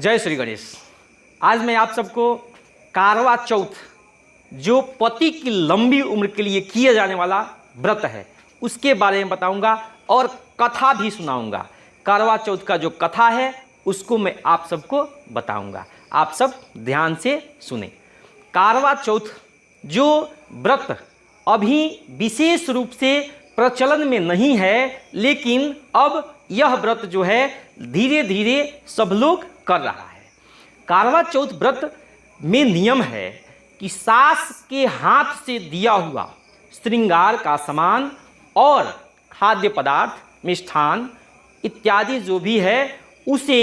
जय श्री गणेश। आज मैं आप सबको कारवा चौथ जो पति की लंबी उम्र के लिए किया जाने वाला व्रत है उसके बारे में बताऊंगा और कथा भी सुनाऊंगा। कारवा चौथ का जो कथा है उसको मैं आप सबको बताऊंगा। आप सब ध्यान से सुने। कारवा चौथ जो व्रत अभी विशेष रूप से प्रचलन में नहीं है, लेकिन अब यह व्रत जो है धीरे धीरे सब लोग कर रहा है। कारवा चौथ व्रत में नियम है कि सास के हाथ से दिया हुआ श्रृंगार का सामान और खाद्य पदार्थ, मिष्ठान इत्यादि जो भी है उसे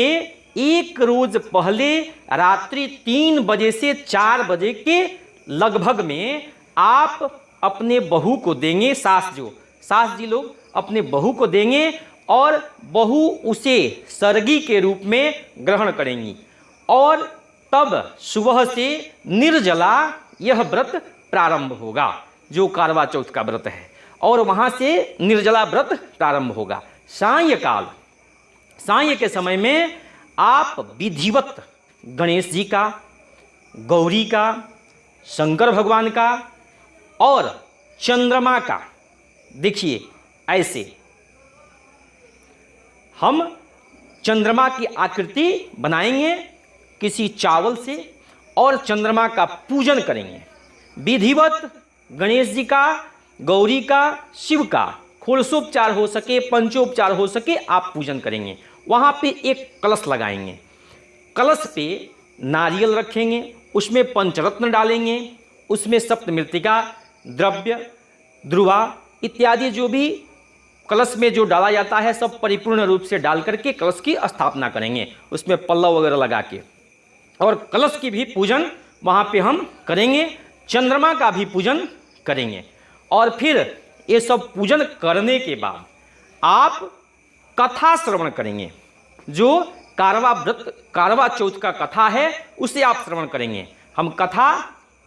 एक रोज पहले रात्रि 3 बजे से 4 बजे के लगभग में आप अपने बहू को देंगे। सास जी लोग अपने बहू को देंगे और बहू उसे सरगी के रूप में ग्रहण करेंगी और तब सुबह से निर्जला यह व्रत प्रारंभ होगा जो कारवा चौथ का व्रत है, और वहाँ से निर्जला व्रत प्रारंभ होगा। साय के समय में आप विधिवत गणेश जी का, गौरी का, शंकर भगवान का और चंद्रमा का, देखिए ऐसे हम चंद्रमा की आकृति बनाएंगे किसी चावल से और चंद्रमा का पूजन करेंगे। विधिवत गणेश जी का, गौरी का, शिव का षोडशोपचार हो सके, पंचोपचार हो सके, आप पूजन करेंगे। वहाँ पे एक कलश लगाएंगे। कलश पे नारियल रखेंगे, उसमें पंचरत्न डालेंगे, उसमें सप्तमृत्तिका द्रव्य, ध्रुवा इत्यादि जो भी कलश में जो डाला जाता है सब परिपूर्ण रूप से डाल करके कलश की स्थापना करेंगे, उसमें पल्लव वगैरह लगा के, और कलश की भी पूजन वहाँ पे हम करेंगे। चंद्रमा का भी पूजन करेंगे और फिर ये सब पूजन करने के बाद आप कथा श्रवण करेंगे। जो कारवा चौथ का कथा है उसे आप श्रवण करेंगे। हम कथा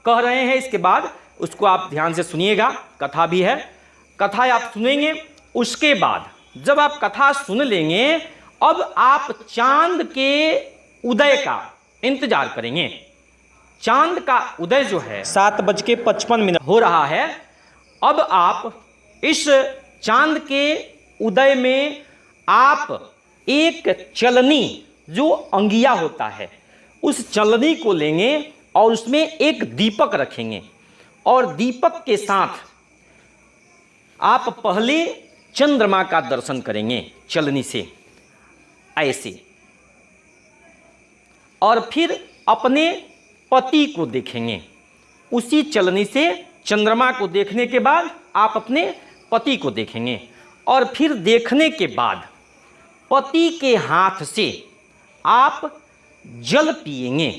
कह रहे हैं, इसके बाद उसको आप ध्यान से सुनिएगा। कथा भी है, कथा आप सुनेंगे। उसके बाद जब आप कथा सुन लेंगे, अब आप चांद के उदय का इंतजार करेंगे। चांद का उदय जो है 7:55 हो रहा है। अब आप इस चांद के उदय में आप एक चलनी जो अंगिया होता है उस चलनी को लेंगे और उसमें एक दीपक रखेंगे, और दीपक के साथ आप पहले चंद्रमा का दर्शन करेंगे चलनी से ऐसे, और फिर अपने पति को देखेंगे। उसी चलनी से चंद्रमा को देखने के बाद आप अपने पति को देखेंगे, और फिर देखने के बाद पति के हाथ से आप जल पिएंगे।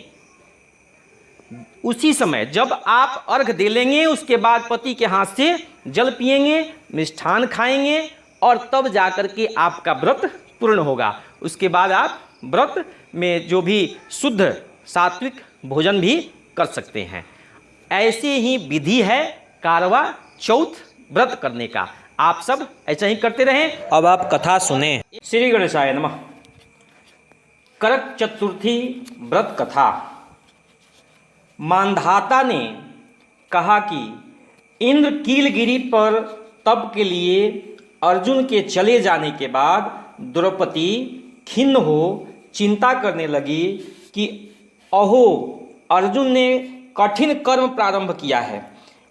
उसी समय जब आप अर्घ दे लेंगे उसके बाद पति के हाथ से जल पिएंगे, मिष्ठान खाएंगे, और तब जाकर के आपका व्रत पूर्ण होगा। उसके बाद आप व्रत में जो भी शुद्ध सात्विक भोजन भी कर सकते हैं। ऐसे ही विधि है कारवा चौथ व्रत करने का। आप सब ऐसा ही करते रहें। अब आप कथा सुने। श्री गणेशाय नमः। करक चतुर्थी व्रत कथा। मांधाता ने कहा कि इंद्र कीलगिरी पर तप के लिए अर्जुन के चले जाने के बाद द्रौपदी खिन्न हो चिंता करने लगी कि अहो, अर्जुन ने कठिन कर्म प्रारंभ किया है।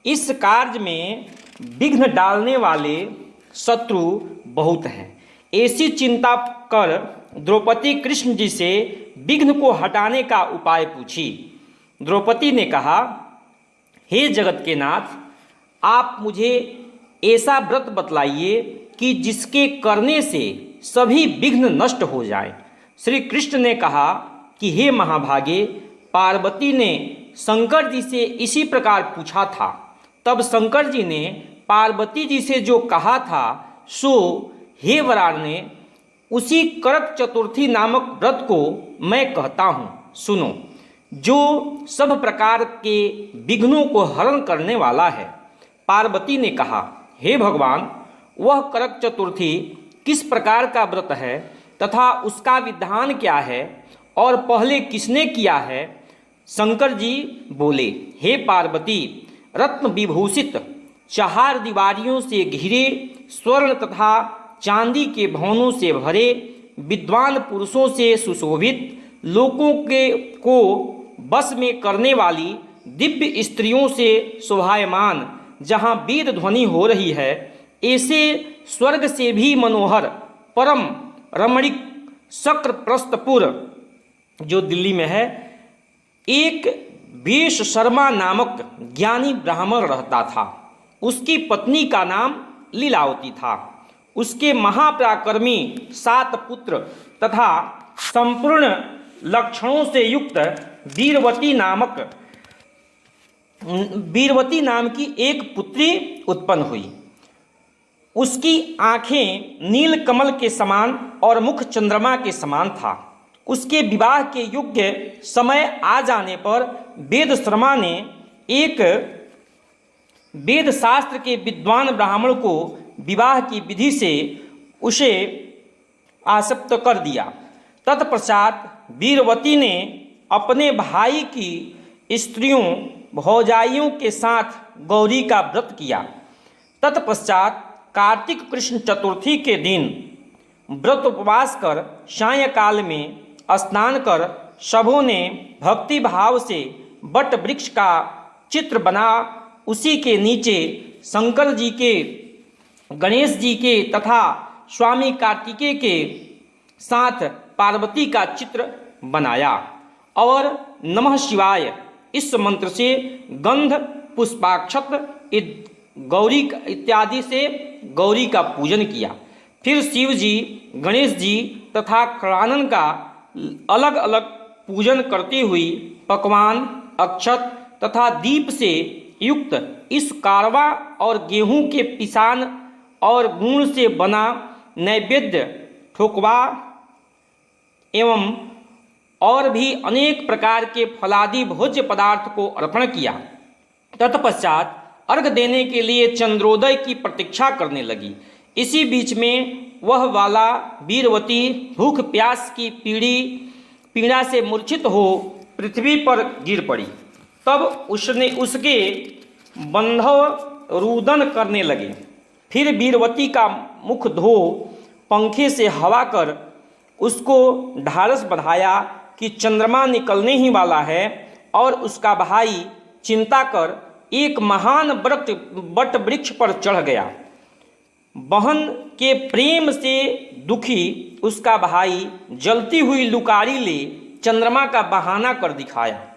इस कार्य में विघ्न डालने वाले शत्रु बहुत हैं। ऐसी चिंता कर द्रौपदी कृष्ण जी से विघ्न को हटाने का उपाय पूछी। द्रौपदी ने कहा, हे जगत के नाथ, आप मुझे ऐसा व्रत बतलाइए कि जिसके करने से सभी विघ्न नष्ट हो जाएं। श्री कृष्ण ने कहा कि हे महाभागे, पार्वती ने शंकर जी से इसी प्रकार पूछा था। तब शंकर जी ने पार्वती जी से जो कहा था सो हे वराने, उसी करक चतुर्थी नामक व्रत को मैं कहता हूँ, सुनो। जो सब प्रकार के विघ्नों को हरण करने वाला है। पार्वती ने कहा, हे भगवान, वह करक चतुर्थी किस प्रकार का व्रत है तथा उसका विधान क्या है और पहले किसने किया है? शंकर जी बोले, हे पार्वती, रत्न विभूषित चार दीवारियों से घिरे, स्वर्ण तथा चांदी के भवनों से भरे, विद्वान पुरुषों से सुशोभित, लोगों के को बस में करने वाली दिव्य स्त्रियों से शोभायमान, जहाँ वेद ध्वनि हो रही है, ऐसे स्वर्ग से भी मनोहर परम रमणीक शक्रप्रस्थपुर जो दिल्ली में है, एक वेश शर्मा नामक ज्ञानी ब्राह्मण रहता था। उसकी पत्नी का नाम लीलावती था। उसके महापराक्रमी 7 पुत्र तथा संपूर्ण लक्षणों से युक्त वीरवती नाम की एक पुत्री उत्पन्न हुई। उसकी आंखें नील कमल के समान और मुख चंद्रमा के समान था। उसके विवाह के योग्य समय आ जाने पर वेद शर्मा ने एक वेद शास्त्र के विद्वान ब्राह्मण को विवाह की विधि से उसे आसक्त कर दिया। तत्पश्चात वीरवती ने अपने भाई की स्त्रियों भौजाइयों के साथ गौरी का व्रत किया। तत्पश्चात कार्तिक कृष्ण चतुर्थी के दिन व्रत उपवास कर सायंकाल में स्नान कर सबों ने भक्ति भाव से बट वृक्ष का चित्र बना उसी के नीचे शंकर जी के, गणेश जी के तथा स्वामी कार्तिकेय के साथ पार्वती का चित्र बनाया और नमः शिवाय इस मंत्र से गंध पुष्पाक्षत गौरी इत्यादि से गौरी का पूजन किया। फिर शिव जी, गणेश जी तथा खड़ानन का अलग अलग पूजन करती हुई पकवान, अक्षत तथा दीप से युक्त इस कारवा और गेहूं के पिसान और गुण से बना नैवेद्य ठोकवा एवं और भी अनेक प्रकार के फलादि भोज्य पदार्थ को अर्पण किया। तत्पश्चात अर्घ देने के लिए चंद्रोदय की प्रतीक्षा करने लगी। इसी बीच में वह वाला वीरवती भूख प्यास की पीड़ा से मूर्छित हो पृथ्वी पर गिर पड़ी। तब उसके बंधव रुदन करने लगे। फिर वीरवती का मुख धो पंखे से हवा कर उसको ढाढ़स बंधाया कि चंद्रमा निकलने ही वाला है, और उसका भाई चिंता कर एक महान बट वृक्ष पर चढ़ गया। बहन के प्रेम से दुखी उसका भाई जलती हुई लुकारी ले चंद्रमा का बहाना कर दिखाया।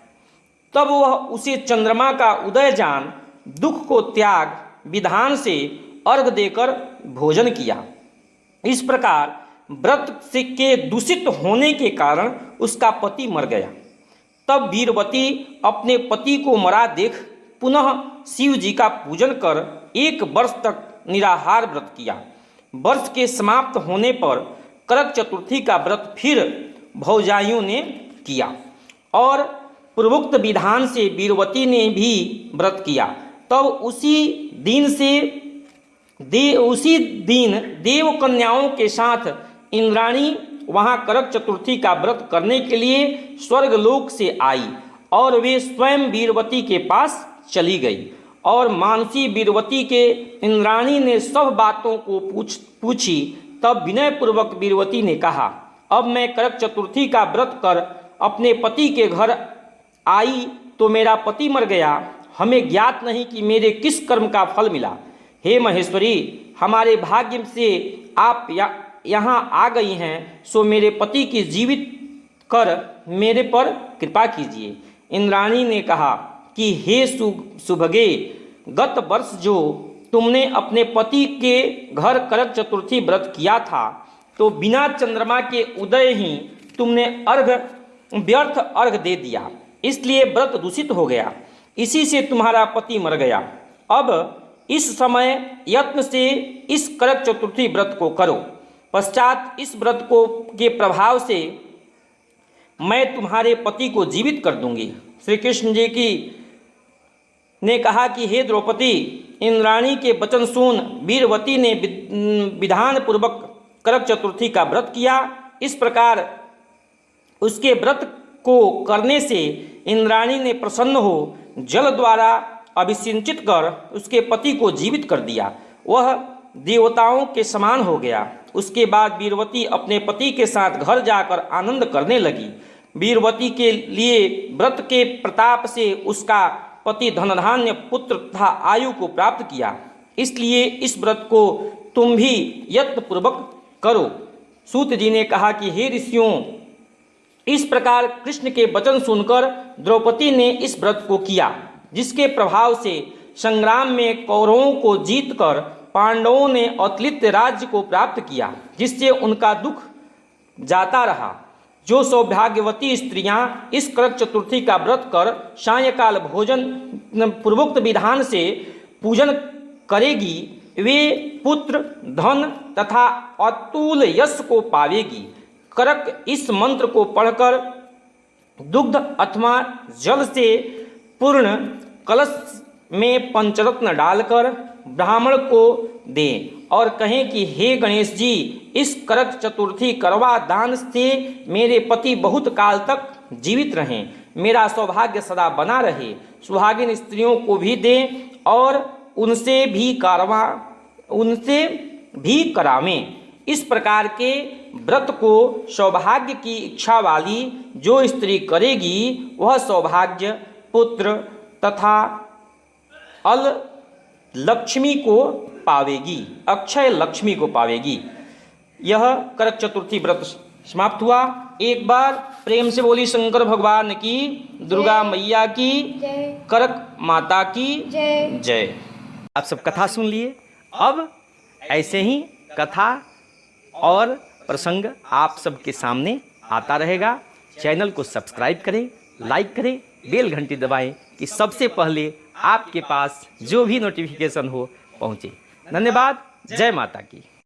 तब वह उसे चंद्रमा का उदय जान दुख को त्याग विधान से अर्घ देकर भोजन किया। इस प्रकार व्रत से के दूषित होने के कारण उसका पति मर गया। तब वीरवती अपने पति को मरा देख पुनः शिव जी का पूजन कर 1 वर्ष तक निराहार व्रत किया। वर्ष के समाप्त होने पर करक चतुर्थी का व्रत फिर भौजाइयों ने किया और पूर्वोक्त विधान से वीरवती ने भी व्रत किया। तब उसी दिन देव कन्याओं के साथ इंद्राणी वहाँ करक चतुर्थी का व्रत करने के लिए स्वर्गलोक से आई और वे स्वयं वीरवती के पास चली गई। और मानसी वीरवती के इंद्राणी ने सब बातों को पूछी। तब विनयपूर्वक वीरवती ने कहा, अब मैं करक चतुर्थी का व्रत कर अपने पति के घर आई तो मेरा पति मर गया। हमें ज्ञात नहीं कि मेरे किस कर्म का फल मिला। हे महेश्वरी, हमारे भाग्य से आप यहाँ आ गई हैं, सो मेरे पति की जीवित कर मेरे पर कृपा कीजिए। इंद्राणी ने कहा कि हे सुभगे, गत वर्ष जो तुमने अपने पति के घर करक चतुर्थी व्रत किया था, तो बिना चंद्रमा के उदय ही तुमने व्यर्थ अर्घ दे दिया, इसलिए व्रत दूषित हो गया। इसी से तुम्हारा पति मर गया। अब इस समय यत्न से इस करक चतुर्थी व्रत को करो। पश्चात इस व्रत के प्रभाव से मैं तुम्हारे पति को जीवित कर दूंगी। श्री कृष्ण जी ने कहा कि हे द्रौपदी, इंद्राणी के वचन सुन वीरवती ने विधान पूर्वक करक चतुर्थी का व्रत किया। इस प्रकार उसके व्रत को करने से इंद्राणी ने प्रसन्न हो जल द्वारा अभिसिंचित कर उसके पति को जीवित कर दिया। वह देवताओं के समान हो गया। उसके बाद वीरवती अपने पति के साथ घर जाकर आनंद करने लगी। वीरवती के लिए व्रत के प्रताप से उसका पति धनधान्य पुत्र तथा आयु को प्राप्त किया, इसलिए इस व्रत को तुम भी यत्नपूर्वक करो। सूत जी ने कहा कि हे ऋषियों, इस प्रकार कृष्ण के वचन सुनकर द्रौपदी ने इस व्रत को किया, जिसके प्रभाव से संग्राम में कौरवों को जीतकर पांडवों ने अतुलित राज्य को प्राप्त किया, जिससे उनका दुख जाता रहा। जो सौभाग्यवती स्त्रियां इस करक चतुर्थी का व्रत कर सायंकाल भोजन पूर्वोक्त विधान से पूजन करेगी, वे पुत्र, धन तथा अतुल यश को पावेगी। करक इस मंत्र को पढ़कर दुग्ध अथवा जल से पूर्ण कलश में पंचरत्न डालकर ब्राह्मण को दें और कहें कि हे गणेश जी, इस करक चतुर्थी करवा दान से मेरे पति बहुत काल तक जीवित रहें, मेरा सौभाग्य सदा बना रहे। सुहागिन स्त्रियों को भी दें और उनसे भी करावें। इस प्रकार के व्रत को सौभाग्य की इच्छा वाली जो स्त्री करेगी, वह सौभाग्य, पुत्र तथा लक्ष्मी को पावेगी, अक्षय लक्ष्मी को पावेगी। यह करक चतुर्थी व्रत समाप्त हुआ। एक बार प्रेम से बोली शंकर भगवान की, दुर्गा मैया की, करक माता की जय। आप सब कथा सुन लिए। अब ऐसे ही कथा और प्रसंग आप सबके सामने आता रहेगा। चैनल को सब्सक्राइब करें, लाइक करें, बेल घंटी दबाएं कि सबसे पहले आपके पास जो भी नोटिफिकेशन हो पहुंचे। धन्यवाद। जय माता की।